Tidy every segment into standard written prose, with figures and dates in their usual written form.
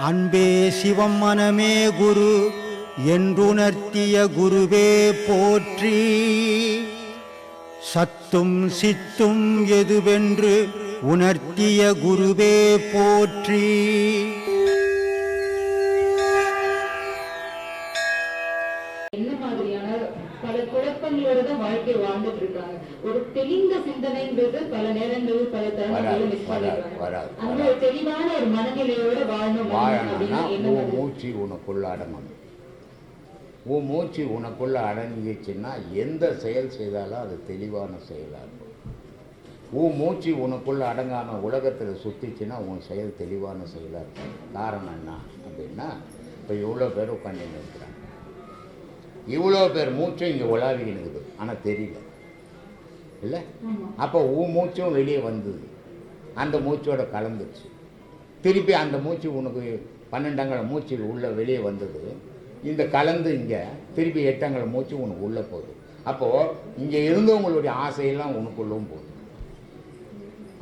அன்பே சிவம் மனமே குரு என்றுணர்த்திய குருவே போற்றி. சத்தும் சித்தும் எதுவென்று உணர்த்திய குருவே போற்றி. என்ன மாதிரியான பல குழப்பங்களோட தான் வாழ்க்கை வாழ்ந்துட்டு இருக்காங்க. ஒரு தெளிந்த சிந்தனைன்றது பல நேரங்களில் பல தருணங்களில் மிஸ் பண்ணிடுறாங்க. அந்த ஒரு தெளிவான ஒரு மனநிலையோட வாழணும். மூச்சு உனக்குள்ள அடங்கணும். உன் மூச்சு உனக்குள்ள அடங்கிச்சுன்னா எந்த செயல் செய்தாலும் அது தெளிவான செயலாக இருக்கும். உன் மூச்சு உனக்குள்ள அடங்காமல் உலகத்தில் சுற்றிச்சுன்னா உன் செயல் தெளிவான செயலாக இருக்கும். காரணம் என்ன அப்படின்னா, இப்போ இவ்வளோ பேர் உட்காந்து இருக்கிறாங்க, இவ்வளோ பேர் மூச்சும் இங்கே உலாவிக்கின்னு இருக்குது, ஆனால் தெரியல இல்லை. அப்போ உன் மூச்சும் வெளியே வந்தது, அந்த மூச்சோட கலந்துச்சு. திருப்பி அந்த மூச்சு உனக்கு 12 மூச்சு உள்ளே வெளியே வந்தது, இந்த கலந்து இங்கே திருப்பி 8 மூச்சு உனக்கு உள்ளே போகுது. அப்போது இங்கே இருந்தவங்களுடைய ஆசையெல்லாம் உனக்குள்ளும் போகுது.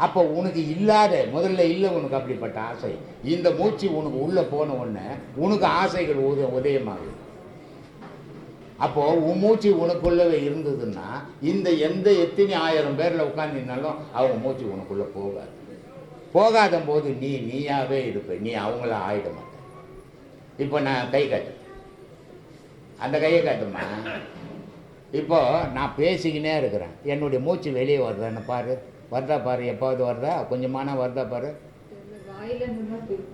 அப்போ உனக்கு இல்லாத முதல்ல இல்லை உனக்கு அப்படிப்பட்ட ஆசை, இந்த மூச்சு உனக்கு உள்ளே போன உடனே உனக்கு ஆசைகள் உதயமாகுது. அப்போது உன் மூச்சு உனக்குள்ளவே இருந்ததுன்னா இந்த எத்தனை 1000 பேரில் உட்காந்துனாலும் அவங்க மூச்சு உனக்குள்ளே போகாது. போகாத போது நீயாவே இருப்ப, நீ அவங்கள ஆயிட மாட்ட. இப்போ நான் கை காட்டு, அந்த கையை காட்டுமா. இப்போ நான் பேசிக்கினே இருக்கிறேன், என்னுடைய மூச்சு வெளியே வருதான்னு பாரு, வருதா பாரு, எப்பாவது வருதா, கொஞ்சமான வருதா பாரு.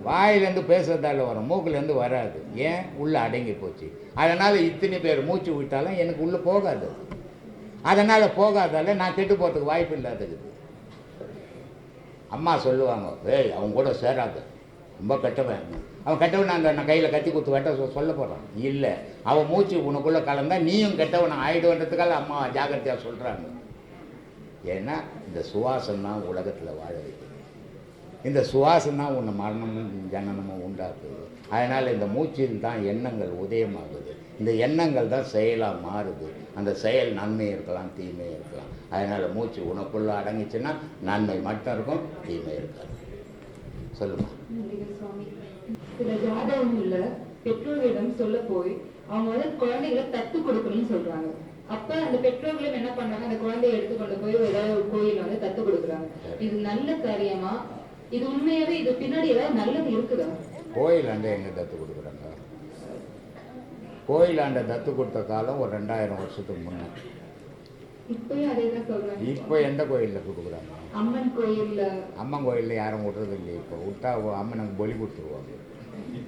வாயிலேருந்து பேசுறதால வரும், மூக்குலேருந்து வராது. ஏன்? உள்ளே அடங்கி போச்சு. அதனால் இத்தனை பேர் மூச்சு விட்டாலும் எனக்கு உள்ளே போகாது. அதனால் போகாதால நான் கெட்டு போகிறதுக்கு வாய்ப்பு இல்லாதது. அம்மா சொல்லுவாங்க, ஏய் அவன் கூட சேராது, ரொம்ப கெட்டவன், அவன் கெட்டவன். நான் கையில் கத்தி குத்து வெட்ட சொல்ல போகிறான். இல்லை, அவன் மூச்சு உனக்குள்ளே கலந்தால் நீயும் கெட்டவன் ஆகிடுன்றதுக்காக அம்மா ஜாக்கிரதையாக சொல்கிறாங்க. ஏன்னா இந்த சுவாசம் தான் உலகத்தில் வாழ வைக்குது. இந்த சுவாசம் தான் உன்னை மரணமும் ஜனனமும் உண்டாக்குது. அதனால் இந்த மூச்சில் தான் எண்ணங்கள் உதயமாகுது. இந்த எண்ணங்கள் தான் செயலாக மாறுது. அந்த செயல் நன்மை இருக்கலாம், தீமை இருக்கலாம். அதனால் மூச்சு உனக்குள்ளே அடங்கிச்சுன்னா நன்மை மட்டும் இருக்கும், தீமை இருக்காது. சொல்லுமா. சில ஜாதகங்கள்ல பெற்றோர்களிடம் சொல்ல போய் அவங்க குழந்தைகளை தத்து கொடுக்கணும்னு சொல்றாங்க. அப்ப அந்த பெற்றோர்களும் என்ன பண்றாங்க, அந்த குழந்தையை எடுத்துக்கொண்டு போய் ஏதாவது ஒரு கோயில் தத்து கொடுக்குறாங்க. இது நல்ல காரியமா? இது உண்மையாவே இது பின்னாடி ஏதாவது நல்லது இருக்குதா? கோயிலாண்ட எங்க தத்து கொடுக்குறாங்க? கோயிலாண்ட தத்து கொடுத்த காலம் ஒரு 2000 வருஷத்துக்கு முன்னே. இப்பயும் அதே தான் சொல்றாங்க. இப்போ எந்த கோயிலில் கொடுக்குறாங்க? அம்மன் கோயில்ல. அம்மன் கோயிலில் யாரும் விட்றது இல்லையே. இப்போ விட்டா அம்மனுக்கு பலி கொடுத்துருவாங்க.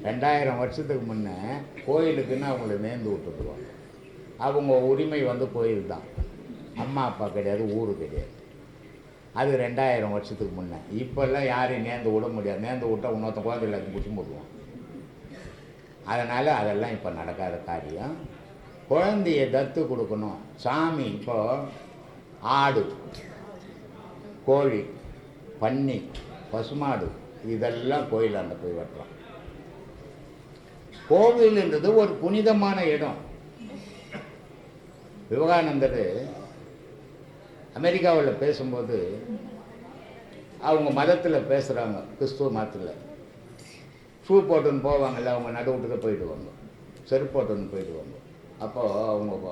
2000 வருஷத்துக்கு முன்னே கோயிலுக்குன்னு அவங்கள நேர்ந்து விட்டுருவாங்க. அவங்க உரிமை கோயில் தான், அம்மா அப்பா கிடையாது, ஊரு கிடையாது. அது 2000 வருஷத்துக்கு முன்னே. இப்போல்லாம் யாரையும் நேர்ந்து விட முடியாது. நேர்ந்து விட்டால் இன்னொருத்த குழந்தை எல்லாத்தையும் பிடிச்சி போடுவோம். அதனால் அதெல்லாம் இப்போ நடக்காத காரியம். குழந்தைய தத்து கொடுக்கணும். சாமி இப்போ ஆடு, கோழி, பன்னி, பசுமாடு இதெல்லாம் கோயிலாண்ட போய் வெட்டுறோம். கோவில்ன்றது ஒரு புனிதமான இடம். விவேகானந்தர் அமெரிக்காவில் பேசும்போது அவங்க மதத்தில் பேசுகிறாங்க, கிறிஸ்துவ மதத்தில். ஷூ போட்டுன்னு போவாங்கல்ல, அவங்க நடுவுட்டுக்க போயிடுவாங்க, செருப்பு போட்டுன்னு போயிடுவாங்க. அப்போது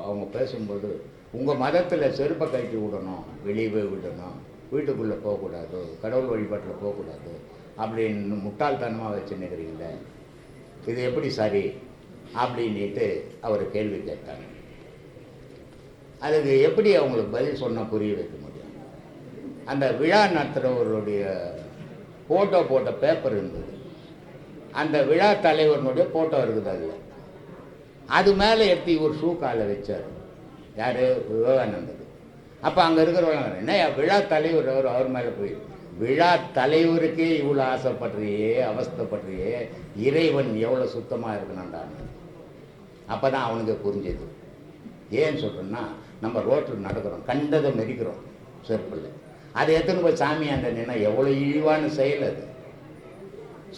அவங்க பேசும்போது, உங்கள் மதத்தில் செருப்பை கட்டி விடணும், வெளியே போய் விடணும், வீட்டுக்குள்ளே போகக்கூடாது, கடவுள் வழிபாட்டில் போகக்கூடாது அப்படின்னு முட்டாள்தனமாக வச்சுன்னுக்கிறீங்களே, இது எப்படி சரி அப்படின்ட்டு அவர் கேள்வி கேட்டாங்க. அதுக்கு எப்படி அவங்களுக்கு பதில் சொன்னால் புரிய வைக்க முடியும்? அந்த விழா நடத்துகிறவருடைய ஃபோட்டோ போட்ட பேப்பர் இருந்தது. அந்த விழா தலைவருடைய ஃபோட்டோ இருக்குது அதில். அது மேலே எடுத்து ஒரு ஷூ காலை வச்சார். யார்? விவேகானந்தர். அப்போ அங்கே இருக்கிறவங்க, என்ன விழா தலைவர் அவர் மேலே போய், விழா தலைவருக்கே இவ்வளோ ஆசைப்படுறியே, அவஸ்தைப்படுறியே, இறைவன் எவ்வளோ சுத்தமாக இருக்கணும்டான்னு. அப்போ தான் அவனுக்கு புரிஞ்சது. ஏன்னு சொல்கிறோன்னா, நம்ம ரோட்டில் நடக்கிறோம், கண்டதை மெரிக்கிறோம் செருப்பில். அதை எத்தனை போய் சாமியாண்ட நின்னா எவ்வளோ இழிவான செயல் அது.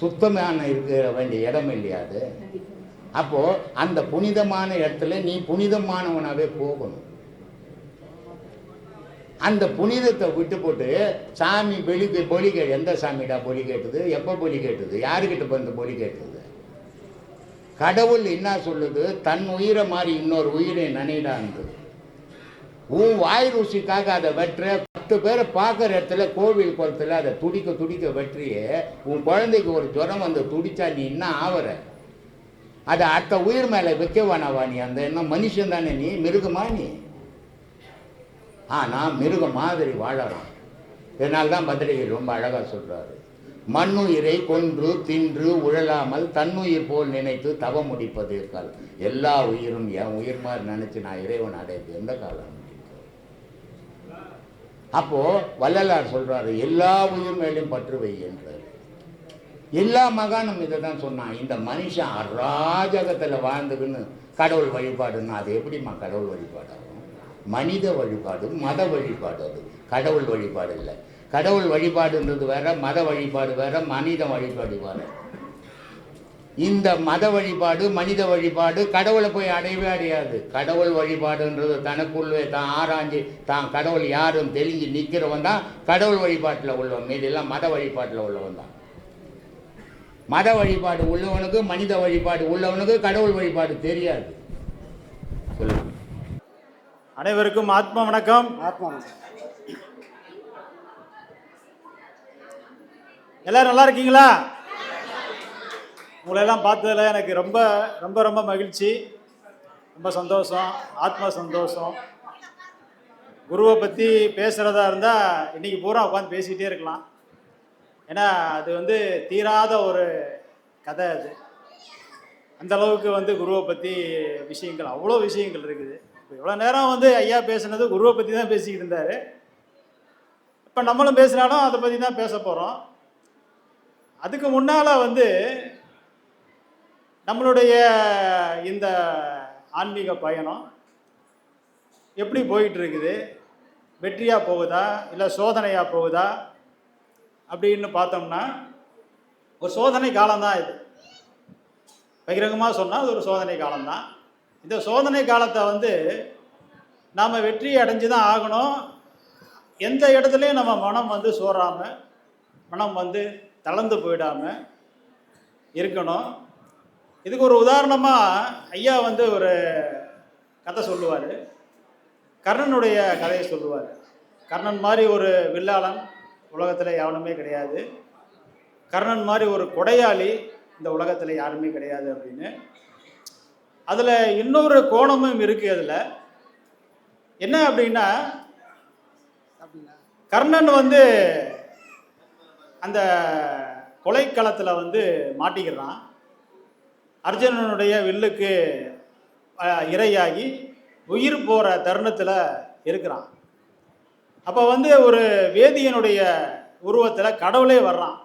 சுத்தமான இருக்க வேண்டிய இடம் இல்லையா அது? அப்போது அந்த புனிதமான இடத்துல நீ புனிதமானவனாகவே போகணும். அந்த புனிதத்தை விட்டு போட்டு சாமி பொலி எந்த சாமிடா பொலி கேட்டுது, எப்போ பொலி கேட்டுது, யாருக்கிட்ட வந்து பொலி கேட்டுது? கடவுள் என்ன சொல்லுது? தன் உயிரை மாதிரி இன்னொரு உயிரை நினைடான்னு. உன் வாய் ருசிக்காக அதை வெட்டுற 10 பேரை பார்க்குற இடத்துல கோவில் குளத்தில் அதை துடிக்க துடிக்க வெற்றியே. உன் குழந்தைக்கு ஒரு ஜுரம் வந்து துடிச்சா நீ என்ன ஆவற? அதை அடுத்த உயிர் மேலே வைக்க வேணாவா நீ? அந்த என்ன மனுஷன் தானே நீ? மிருகமா நீ? ஆனால் மிருகம் மாதிரி வாழறான். இதனால தான் பத்திரிகை ரொம்ப அழகாக சொல்கிறாரு, மண்ணுயிரை கொன்று தின்று உழலாமல் தன்னுயிர் போல் நினைத்து தவ முடிப்பது இருக்கால். எல்லா உயிரும் என் உயிர் மாதிரி நினச்சி நான் இறைவன் அடையது எந்த காலம்? அப்போது வள்ளலார் சொல்கிறாரு, எல்லா உயிர் மேலேயும் பற்று வை என்றார். எல்லா மகானும் இதை தான் சொன்னான். இந்த மனுஷன் அராஜகத்தில் வாழ்ந்துக்குன்னு கடவுள் வழிபாடுன்னு அது எப்படிம்மா கடவுள் வழிபாடு ஆகும்? மனித வழிபாடு, மத வழிபாடு. அது கடவுள் வழிபாடு இல்லை. கடவுள் வழிபாடுன்றது வேற, மத வழிபாடு வேற, மனித வழிபாடு வேற. இந்த மத வழிபாடு மனித வழிபாடு கடவுளை போய் அடையவே அடையாது. கடவுள் வழிபாடுன்றது தனக்குள்ளே தான் ஆராய்ஞ்சு தான் கடவுள் யாரும் தெரிஞ்சு நிற்கிறவன் தான் கடவுள் வழிபாட்டில் உள்ளவன். மீதெல்லாம் மத வழிபாட்டில் உள்ளவன் தான். மத வழிபாடு உள்ளவனுக்கு, மனித வழிபாடு உள்ளவனுக்கு கடவுள் வழிபாடு தெரியாது. சொல்லுங்க. அனைவருக்கும் ஆத்மா வணக்கம். எல்லாரும் நல்லா இருக்கீங்களா? உங்களெல்லாம் பார்த்ததில் எனக்கு ரொம்ப ரொம்ப ரொம்ப மகிழ்ச்சி, ரொம்ப சந்தோஷம், ஆத்மா சந்தோஷம். குருவை பற்றி பேசுகிறதா இருந்தால் இன்றைக்கி பூரா உட்காந்து பேசிக்கிட்டே இருக்கலாம். ஏன்னா அது தீராத ஒரு கதை. அது அந்த அளவுக்கு குருவை பற்றி விஷயங்கள், அவ்வளோ விஷயங்கள் இருக்குது. இப்போ இவ்வளோ நேரம் ஐயா பேசுனது குருவை பற்றி தான் பேசிக்கிட்டு இருந்தார். இப்போ நம்மளும் பேசினாலும் அதை பற்றி தான் பேச போகிறோம். அதுக்கு முன்னால் நம்மளுடைய இந்த ஆன்மீக பயணம் எப்படி போயிட்டு இருக்குது? வெற்றியாக போகுதா இல்லை சோதனையாக போகுதா அப்படின்னு பார்த்தோம்னா ஒரு சோதனை காலம்தான் இது. பகிரங்கமாக சொன்னால் அது ஒரு சோதனை காலம்தான். இந்த சோதனை காலத்தை நாம் வெற்றி அடைஞ்சு தான் ஆகணும். எந்த இடத்துலையும் நம்ம மனம் சோறாமல், மனம் தளர்ந்து போயிடாமல் இருக்கணும். இதுக்கு ஒரு உதாரணமாக ஐயா ஒரு கதை சொல்லுவார். கர்ணனுடைய கதையை சொல்லுவார். கர்ணன் மாதிரி ஒரு வில்லாளன் உலகத்தில் யாருமே கிடையாது. கர்ணன் மாதிரி ஒரு கொடையாளி இந்த உலகத்தில் யாருமே கிடையாது அப்படின்னு. அதில் இன்னொரு கோணமும் இருக்குது. அதில் என்ன அப்படின்னா, கர்ணன் அந்த கொலைக்களத்தில் மாட்டிக்கிறான். அர்ஜுனனுடைய வில்லுக்கு இரையாகி உயிர் போகிற தருணத்தில் இருக்கிறான். அப்போ ஒரு வேதியனுடைய உருவத்தில் கடவுளே வர்றான்.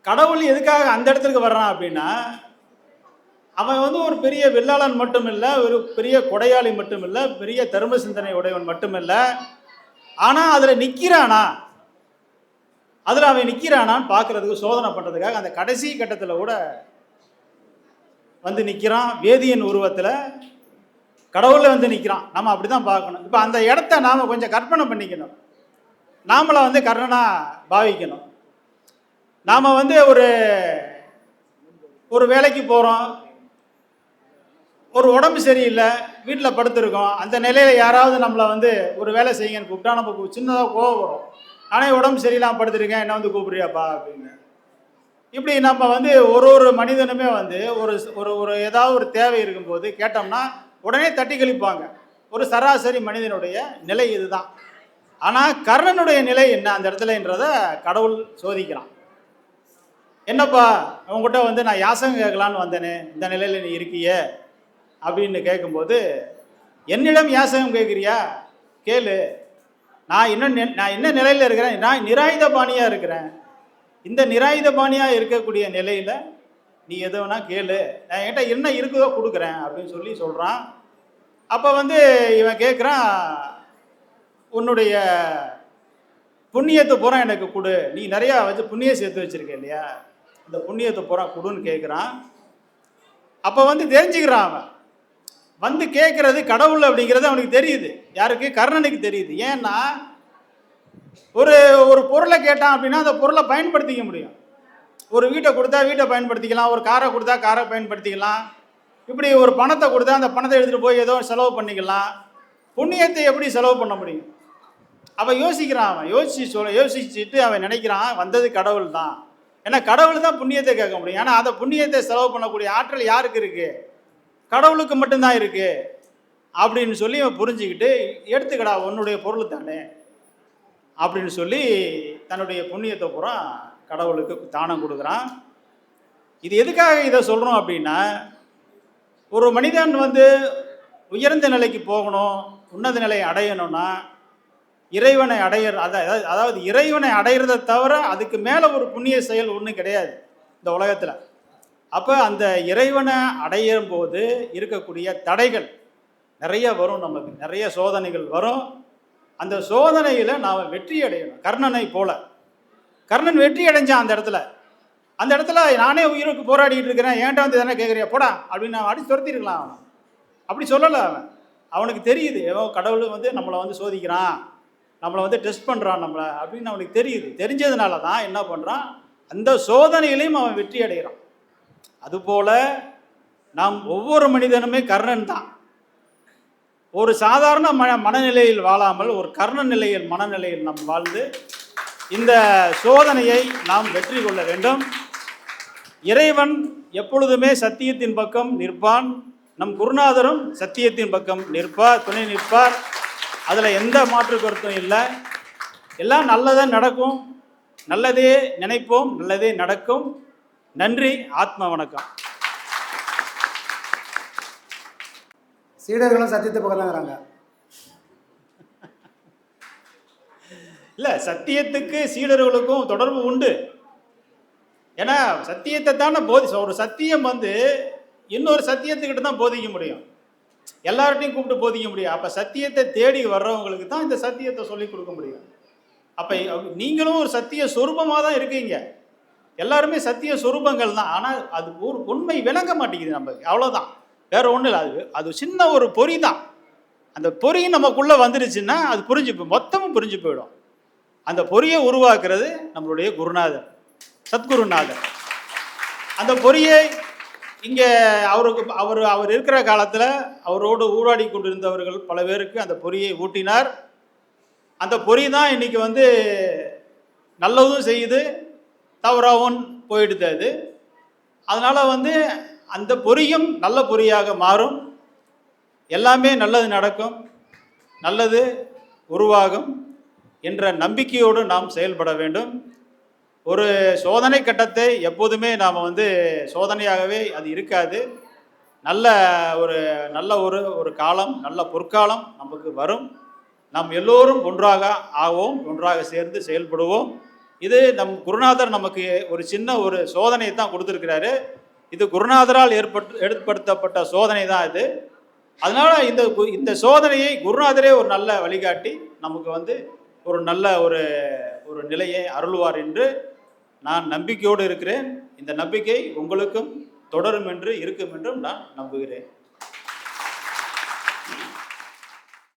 கடவுள் எதுக்காக அந்த இடத்துக்கு வர்றான் அப்படின்னா, அவன் ஒரு பெரிய வில்லாளன் மட்டும் இல்லை, ஒரு பெரிய கொடையாளி மட்டும் இல்லை, பெரிய தர்ம சிந்தனை உடையவன் மட்டும் இல்லை. ஆனால் அதில் நிற்கிறானா, அதில் அவன் நிற்கிறானான்னு பார்க்குறதுக்கு, சோதனை பண்ணுறதுக்காக அந்த கடைசி கட்டத்தில் கூட நிற்கிறான். வேதியன் உருவத்தில் கடவுளில் நிற்கிறான். நம்ம அப்படி தான் பார்க்கணும். இப்போ அந்த இடத்த நாம் கொஞ்சம் கற்பனை பண்ணிக்கணும். நாமளை கர்ணனாக பாவிக்கணும். நாம் ஒரு வேலைக்கு போகிறோம், ஒரு உடம்பு சரியில்லை, வீட்டில் படுத்துருக்கோம். அந்த நிலையில் யாராவது நம்மளை ஒரு வேலை செய்யுங்கன்னு கூப்பிட்டா நமக்கு சின்னதாக கோவம் வரும். ஆனால் உடம்பு சரியில்லாமல் படுத்துருக்கேன், என்ன கூப்பிடுறியாப்பா அப்படின்னு. இப்படி நம்ம ஒரு மனிதனுமே ஒரு ஒரு ஏதாவது ஒரு தேவை இருக்கும்போது கேட்டோம்னா உடனே தட்டி கழிப்பாங்க. ஒரு சராசரி மனிதனுடைய நிலை இதுதான். ஆனால் கர்ணனுடைய நிலை என்ன அந்த இடத்துலன்றதை கடவுள் சோதிக்கிறான். என்னப்பா உங்ககிட்ட நான் யாசகம் கேட்கலான்னு வந்தேனே, இந்த நிலையில் நீ இருக்கியே அப்படின்னு கேட்கும்போது, என்னிடம் யாசகம் கேட்குறியா? கேளு. நான் என்ன நிலையில் இருக்கிறேன்? நான் நிராயுத பாணியாக இருக்கிறேன். இந்த நிராயுத பாணியாக இருக்கக்கூடிய நிலையில் நீ எது வேணா கேளு, நான் என்கிட்ட என்ன இருக்குதோ கொடுக்குறேன் அப்படின்னு சொல்கிறான். அப்போ இவன் கேட்குறான், உன்னுடைய புண்ணியத்தை பூரா எனக்கு கொடு, நீ நிறையா புண்ணியம் சேர்த்து வச்சுருக்க இல்லையா, இந்த புண்ணியத்தை பூரா கொடுன்னு கேட்குறான். அப்போ தெரிஞ்சுக்கிறான் அவன், வந்து கேட்கறது கடவுள் அப்படிங்கிறது அவனுக்கு தெரியுது. யாருக்கு? கர்ணனுக்கு தெரியுது. ஏன்னா ஒரு ஒரு பொருளை கேட்டான் அப்படின்னா அந்த பொருளை பயன்படுத்திக்க முடியும். ஒரு வீட்டை கொடுத்தா வீட்டை பயன்படுத்திக்கலாம், ஒரு காரை கொடுத்தா காரை பயன்படுத்திக்கலாம், இப்படி ஒரு பணத்தை கொடுத்தா அந்த பணத்தை எடுத்துகிட்டு போய் ஏதோ செலவு பண்ணிக்கலாம். புண்ணியத்தை எப்படி செலவு பண்ண முடியும்? அவன் யோசிக்கிறான். அவன் யோசிச்சுட்டு அவன் நினைக்கிறான் வந்தது கடவுள் தான். ஏன்னா கடவுள் தான் புண்ணியத்தை கேட்க முடியும். ஏன்னா அந்த புண்ணியத்தை செலவு பண்ணக்கூடிய ஆற்றல் யாருக்கு இருக்கு? கடவுளுக்கு மட்டும்தான் இருக்கு அப்படின்னு சொல்லி அவன் புரிஞ்சுக்கிட்டு, எடுத்துக்கடா உன்னுடைய பொருள் தானே அப்படின்னு சொல்லி தன்னுடைய புண்ணியத்தை பூரா கடவுளுக்கு தானம் கொடுக்குறான். இது எதுக்காக இதை சொல்கிறோம் அப்படின்னா, ஒரு மனிதன் வந்து உயர்ந்த நிலைக்கு போகணும், உன்னத நிலையை அடையணும்னா இறைவனை அதாவது இறைவனை அடையிறதை தவிர அதுக்கு மேலே ஒரு புண்ணிய செயல் ஒன்றும் கிடையாது இந்த உலகத்தில். அப்போ அந்த இறைவனை அடையும் போது இருக்கக்கூடிய தடைகள் நிறைய வரும், நமக்கு நிறைய சோதனைகள் வரும். அந்த சோதனையில் நாம் வெற்றி அடையணும். கர்ணனை போல கர்ணன் வெற்றி அடைஞ்சான் அந்த இடத்துல நானே உயிருக்கு போராடிட்டு இருக்கிறேன், ஏன்டா வந்து தானே கேட்குறியா போடா அப்படின்னு அவன் அடிச்சு துரத்திருக்கலாம். அவன் அப்படி சொல்லலை. அவனுக்கு தெரியுது ஏதோ கடவுள் வந்து நம்மளை வந்து சோதிக்கிறான், நம்மளை வந்து டெஸ்ட் பண்ணுறான் நம்மளை அப்படின்னு அவனுக்கு தெரியுது. தெரிஞ்சதுனால தான் என்ன பண்ணுறான், அந்த சோதனையிலையும் அவன் வெற்றி அடைகிறான். அதுபோல் நாம் ஒவ்வொரு மனிதனுமே கர்ணன் தான். ஒரு சாதாரண மனநிலையில் வாழாமல் ஒரு கர்ண நிலையில் மனநிலையில் நாம் வாழ்ந்து இந்த சோதனையை நாம் வெற்றி கொள்ள வேண்டும். இறைவன் எப்பொழுதுமே சத்தியத்தின் பக்கம் நிற்பான். நம் குருநாதரும் சத்தியத்தின் பக்கம் துணை நிற்பார். அதில் எந்த மாற்று கருத்தும் இல்லை. எல்லாம் நல்லதே நடக்கும், நல்லதே நினைப்போம், நல்லதே நடக்கும். நன்றி. ஆத்ம வணக்கம். சீடர்களும் சத்தியத்தை பக்கம் தான் இருக்கிறாங்க. இல்லை, சத்தியத்துக்கு சீடர்களுக்கும் தொடர்பு உண்டு. ஏன்னா சத்தியத்தை தானே ஒரு சத்தியம் வந்து இன்னொரு சத்தியத்துக்கிட்ட தான் போதிக்க முடியும், எல்லார்ட்டையும் கூப்பிட்டு போதிக்க முடியும். அப்போ சத்தியத்தை தேடி வர்றவங்களுக்கு தான் இந்த சத்தியத்தை சொல்லி கொடுக்க முடியும். அப்போ நீங்களும் ஒரு சத்திய சொரூபமாக தான் இருக்கீங்க. எல்லாருமே சத்திய சொரூபங்கள் தான். ஆனால் அது ஒரு உண்மை விளங்க மாட்டேங்குது நமக்கு, அவ்வளோதான், வேற ஒன்றும் இல்லை. அது சின்ன ஒரு பொறி தான். அந்த பொறி நமக்குள்ளே வந்துடுச்சுன்னா அது மொத்தமும் புரிஞ்சு போயிடும். அந்த பொறியை உருவாக்குறது நம்மளுடைய குருநாதர், சத்குருநாதர். அந்த பொறியை இங்கே அவர் இருக்கிற காலத்தில் அவரோடு ஊடாடி கொண்டிருந்தவர்கள் பல பேருக்கு அந்த பொறியை ஊட்டினார். அந்த பொறி தான் இன்னைக்கு வந்து நல்லதும் செய்யுது, தவறாகவும் போயிடுது அது. அதனால் வந்து அந்த பொறியும் நல்ல பொறியாக மாறும். எல்லாமே நல்லது நடக்கும், நல்லது உருவாகும் என்ற நம்பிக்கையோடு நாம் செயல்பட வேண்டும். ஒரு சோதனை கட்டத்தை எப்போதுமே நாம் வந்து சோதனையாகவே அது இருக்காது. நல்ல ஒரு காலம், நல்ல பொற்காலம் நமக்கு வரும். நாம் எல்லோரும் ஒன்றாக ஆவோம், ஒன்றாக சேர்ந்து செயல்படுவோம். இது நம் குருநாதர் நமக்கு ஒரு சின்ன ஒரு சோதனையை தான் கொடுத்துருக்கிறாரு. இது குருநாதரால் ஏற்படுத்தப்பட்ட சோதனை தான் இது. அதனால் இந்த சோதனையை குருநாதரே ஒரு நல்ல வழிகாட்டி நமக்கு வந்து ஒரு நல்ல ஒரு நிலையை அருள்வார் என்று நான் நம்பிக்கையோடு இருக்கிறேன். இந்த நம்பிக்கை உங்களுக்கும் தொடரும் என்று இருக்கும் என்றும் நான் நம்புகிறேன்.